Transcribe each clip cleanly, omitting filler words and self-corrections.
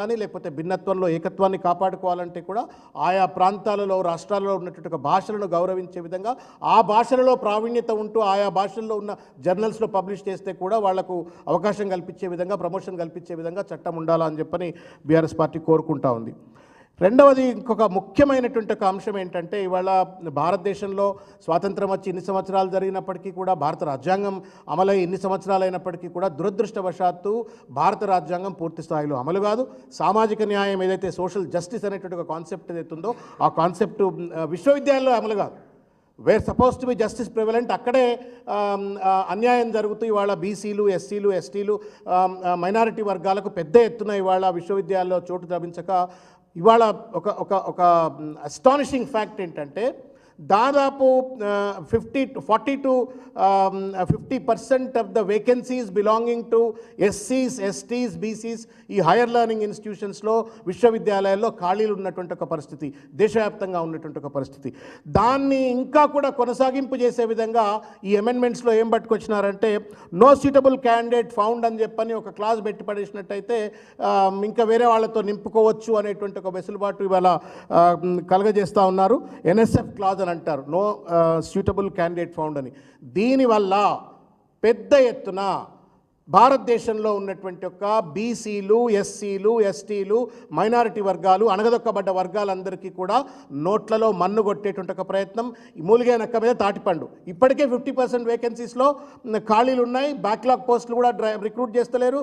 కానీ లేకపోతే భిన్నత్వంలో ఏకత్వాన్ని కాపాడుకోవాలంటే కూడా ఆయా ప్రాంతాలలో రాష్ట్రాలలో ఉన్నటువంటి భాషలను గౌరవించే విధంగా ఆ భాషలలో ప్రావీణ్యత ఉంటూ ఆయా భాషల్లో ఉన్న జర్నల్స్లో పబ్లిష్ చేస్తే కూడా వాళ్లకు అవకాశం కల్పించే విధంగా ప్రమోషన్ కల్పించే విధంగా చట్టం ఉండాలని చెప్పని బీఆర్ఎస్ పార్టీ కోరుకుంటా ఉంది. రెండవది ఇంకొక ముఖ్యమైనటువంటి ఒక అంశం ఏంటంటే ఇవాళ భారతదేశంలో స్వాతంత్రం వచ్చి ఇన్ని సంవత్సరాలు జరిగినప్పటికీ కూడా భారత రాజ్యాంగం అమలై ఇన్ని సంవత్సరాలు అయినప్పటికీ కూడా దురదృష్టవశాత్తు భారత రాజ్యాంగం పూర్తి స్థాయిలో అమలు కాదు. సామాజిక న్యాయం ఏదైతే సోషల్ జస్టిస్ అనేటువంటి ఒక కాన్సెప్ట్ ఏదైతే ఉందో ఆ కాన్సెప్ట్ విశ్వవిద్యాలయంలో అమలు కాదు. Where suppose to be justice prevalent అక్కడే అన్యాయం జరుగుతూ ఇవాళ బీసీలు ఎస్సీలు ఎస్టీలు మైనారిటీ వర్గాలకు పెద్ద ఎత్తున ఇవాళ విశ్వవిద్యాలయంలో చోటు లభించక ఇవాళ ఒక అస్టానిషింగ్ ఫ్యాక్ట్ ఏంటంటే దాదాపు 40 to 50% of the vacancies belonging to ఎస్సీస్ ఎస్టీస్ బీసీస్ ఈ హైయర్ లెర్నింగ్ ఇన్స్టిట్యూషన్స్లో విశ్వవిద్యాలయాల్లో ఖాళీలు ఉన్నటువంటి ఒక పరిస్థితి, దేశవ్యాప్తంగా ఉన్నటువంటి ఒక పరిస్థితి. దాన్ని ఇంకా కూడా కొనసాగింపు చేసే విధంగా ఈ అమెండ్మెంట్స్లో ఏం పట్టుకొచ్చినారంటే నో సూటబుల్ క్యాండిడేట్ ఫౌండ్ అని చెప్పని ఒక క్లాజ్ పెట్టి పడేసినట్టయితే ఇంకా వేరే వాళ్ళతో నింపుకోవచ్చు అనేటువంటి ఒక వెసులుబాటు ఇవాళ కలగజేస్తూ ఉన్నారు. ఎన్ఎస్ఎఫ్ క్లాజ్ అంటారు, నో సూటబుల్ క్యాండిడేట్ ఫౌండ్ అని. దీనివల్ల పెద్ద ఎత్తున భారతదేశంలో ఉన్నటువంటి ఒక బీసీలు ఎస్సీలు ఎస్టీలు మైనారిటీ వర్గాలు అణగదొక్కబడ్డ వర్గాలందరికీ కూడా నోట్లలో మన్ను కొట్టేటువంటి ఒక ప్రయత్నం. మూలిగే నక్క మీద తాటిపండు. ఇప్పటికే 50% వేకెన్సీస్లో ఖాళీలు ఉన్నాయి. బ్యాక్లాగ్ పోస్టులు కూడా రిక్రూట్ చేస్తలేరు.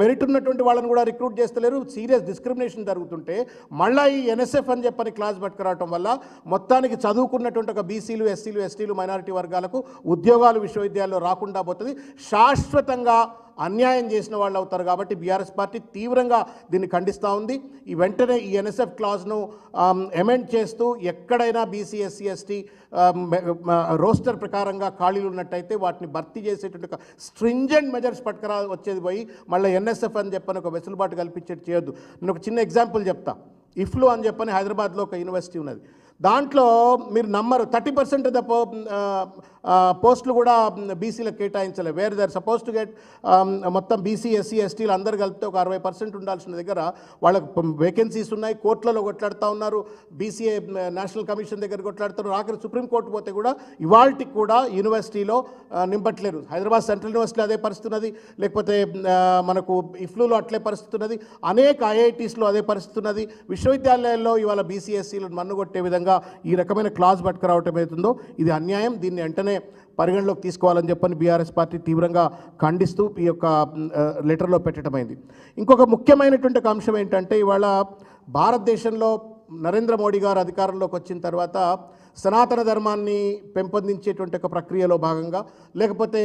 మెరిట్ ఉన్నటువంటి వాళ్ళని కూడా రిక్రూట్ చేస్తలేరు. సీరియస్ డిస్క్రిమినేషన్ జరుగుతుంటే మళ్ళీ ఈ ఎన్ఎస్ఎఫ్ అని చెప్పని క్లాస్ పట్టుకురావటం వల్ల మొత్తానికి చదువుకున్నటువంటి ఒక బీసీలు ఎస్సీలు ఎస్టీలు మైనారిటీ వర్గాలకు ఉద్యోగాలు విశ్వవిద్యాలయంలో రాకుండా పోతుంది. శాశ్వతంగా అన్యాయం చేసిన వాళ్ళు అవుతారు. కాబట్టి బీఆర్ఎస్ పార్టీ తీవ్రంగా దీన్ని ఖండిస్తూ ఉంది. ఈ వెంటనే ఈ ఎన్ఎస్ఎఫ్ క్లాజ్ను అమెండ్ చేస్తూ ఎక్కడైనా బీసీ ఎస్సీ ఎస్టీ రోస్టర్ ప్రకారంగా ఖాళీలు ఉన్నట్టయితే వాటిని భర్తీ చేసేటువంటి ఒక స్ట్రింజెంట్ మెజర్స్ పట్టుకురా వచ్చేది పోయి మళ్ళీ ఎన్ఎస్ఎఫ్ అని చెప్పని ఒక వెసులుబాటు కల్పించేది చేయొద్దు. నేను ఒక చిన్న ఎగ్జాంపుల్ చెప్తా. ఇఫ్లు అని చెప్పని హైదరాబాద్లో ఒక యూనివర్సిటీ ఉన్నది. దాంట్లో మీరు నమ్మరు 30% ఆఫ్ ద పోస్టులు కూడా బీసీలకు కేటాయించలేదు. Where they're suppose to get మొత్తం బీసీ ఎస్సీ ఎస్టీలు అందరు కలిపితే ఒక 60% ఉండాల్సిన దగ్గర వాళ్ళకు వేకెన్సీస్ ఉన్నాయి. కోర్టులలో కొట్లాడుతూ ఉన్నారు. బీసీఏ నేషనల్ కమిషన్ దగ్గర కొట్లాడుతున్నారు. ఆఖరి సుప్రీంకోర్టు పోతే కూడా ఇవాళకి కూడా యూనివర్సిటీలో నింపట్లేరు. హైదరాబాద్ సెంట్రల్ యూనివర్సిటీలో అదే పరిస్థితి ఉన్నది. లేకపోతే మనకు ఇఫ్లూలో అట్లే పరిస్థితి ఉన్నది. అనేక ఐఐటీస్లో అదే పరిస్థితి ఉన్నది. విశ్వవిద్యాలయాల్లో ఇవాళ బీసీ ఎస్సీలను మన్నుగొట్టే విధంగా ఈ రకమైన క్లాజ్ పట్టుకురావటం అవుతుందో ఇది అన్యాయం. దీన్ని వెంటనే పరిగణలోకి తీసుకోవాలని చెప్పని బీఆర్ఎస్ పార్టీ తీవ్రంగా ఖండిస్తూ ఈ యొక్క లెటర్లో పెట్టడమైంది. ఇంకొక ముఖ్యమైనటువంటి అంశం ఏంటంటే ఇవాళ భారతదేశంలో నరేంద్ర మోడీ గారు అధికారంలోకి వచ్చిన తర్వాత సనాతన ధర్మాన్ని పెంపొందించేటువంటి ఒక ప్రక్రియలో భాగంగా లేకపోతే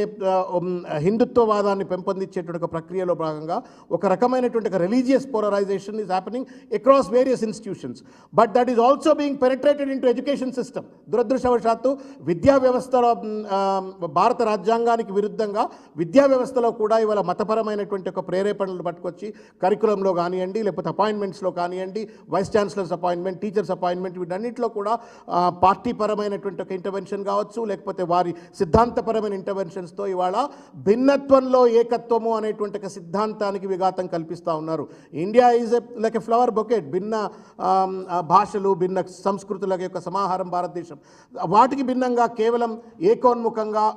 హిందుత్వవాదాన్ని పెంపొందించేటువంటి ఒక ప్రక్రియలో భాగంగా ఒక రకమైనటువంటి ఒక religious polarization is happening across various institutions. But that is also being penetrated into education system. దురదృష్టవశాత్తు విద్యా వ్యవస్థలో భారత రాజ్యాంగానికి విరుద్ధంగా విద్యా వ్యవస్థలో కూడా ఇవాళ మతపరమైనటువంటి ఒక ప్రేరేపణలు పట్టుకొచ్చి కరికులంలో కానివ్వండి లేకపోతే అపాయింట్మెంట్స్లో కానివ్వండి vice chancellors appointment teachers appointment వీటన్నిటిలో కూడా పార్టీపరమైనటువంటి ఒక ఇంటర్వెన్షన్ కావచ్చు లేకపోతే వారి సిద్ధాంతపరమైన ఇంటర్వెన్షన్స్తో ఇవాళ భిన్నత్వంలో ఏకత్వము అనేటువంటి ఒక సిద్ధాంతానికి విఘాతం కల్పిస్తూ ఉన్నారు. India is like a flower bouquet. భిన్న భాషలు భిన్న సంస్కృతుల యొక్క సమాహారం భారతదేశం. వాటికి భిన్నంగా కేవలం ఏకోన్ముఖంగా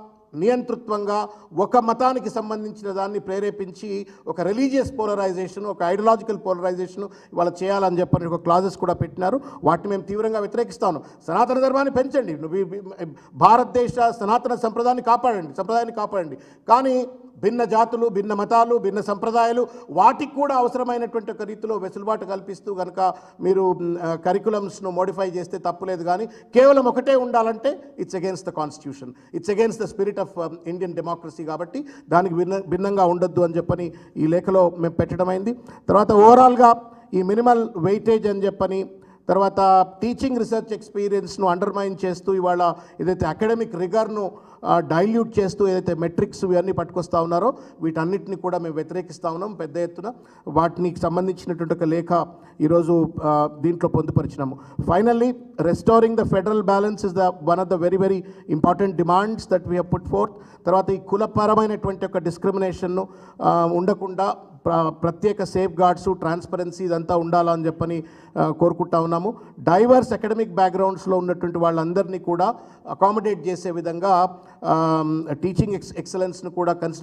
నియంతృత్వంగా ఒక మతానికి సంబంధించిన దాన్ని ప్రేరేపించి ఒక రిలీజియస్ పోలరైజేషన్ ఒక ఐడియాలజికల్ పోలరైజేషన్ ఇవాళ చేయాలని చెప్పని ఒక క్లాజెస్ కూడా పెట్టినారు. వాటిని మేము తీవ్రంగా వ్యతిరేకిస్తాను. సనాతన ధర్మాన్ని పెంచండి, భారతదేశ సనాతన సంప్రదాయాన్ని కాపాడండి. కానీ భిన్న జాతులు భిన్న మతాలు భిన్న సంప్రదాయాలు వాటికి కూడా అవసరమైనటువంటి ఒక రీతిలో వెసులుబాటు కల్పిస్తూ కనుక మీరు కరికులమ్స్ను మోడిఫై చేస్తే తప్పులేదు. కానీ కేవలం ఒకటే ఉండాలంటే it's against the constitution, it's against the spirit of Indian democracy. కాబట్టి దానికి భిన్నంగా ఉండొద్దు అని చెప్పని ఈ లేఖలో మేము పెట్టడమైంది. తర్వాత ఓవరాల్గా ఈ మినిమల్ వెయిటేజ్ అని చెప్పని తర్వాత టీచింగ్ రీసెర్చ్ ఎక్స్పీరియన్స్ను అండర్మైన్ చేస్తూ ఇవాళ ఏదైతే అకాడమిక్ రిగర్ను డైల్యూట్ చేస్తూ ఏదైతే మెట్రిక్స్ ఇవన్నీ పట్టుకొస్తూ ఉన్నారో వీటన్నిటిని కూడా మేము వ్యతిరేకిస్తూ ఉన్నాం పెద్ద ఎత్తున. వాటికి సంబంధించినటువంటి ఒక లేఖ ఈరోజు దీంట్లో పొందుపరిచినాము. Finally restoring the federal balance is the one of the very very important demands that we have put forth. తర్వాత ఈ కులపరమైనటువంటి ఒక డిస్క్రిమినేషన్ను ఉండకుండా ప్రత్యేక సేఫ్ గార్డ్స్, ట్రాన్స్పరెన్సీ ఇదంతా ఉండాలని చెప్పని కోరుకుంటా ఉన్నాము. డైవర్స్ అకాడమిక్ బ్యాక్గ్రౌండ్స్లో ఉన్నటువంటి వాళ్ళందరినీ కూడా అకామిడేట్ చేసే విధంగా టీచింగ్ ఎక్సలెన్స్ను కూడా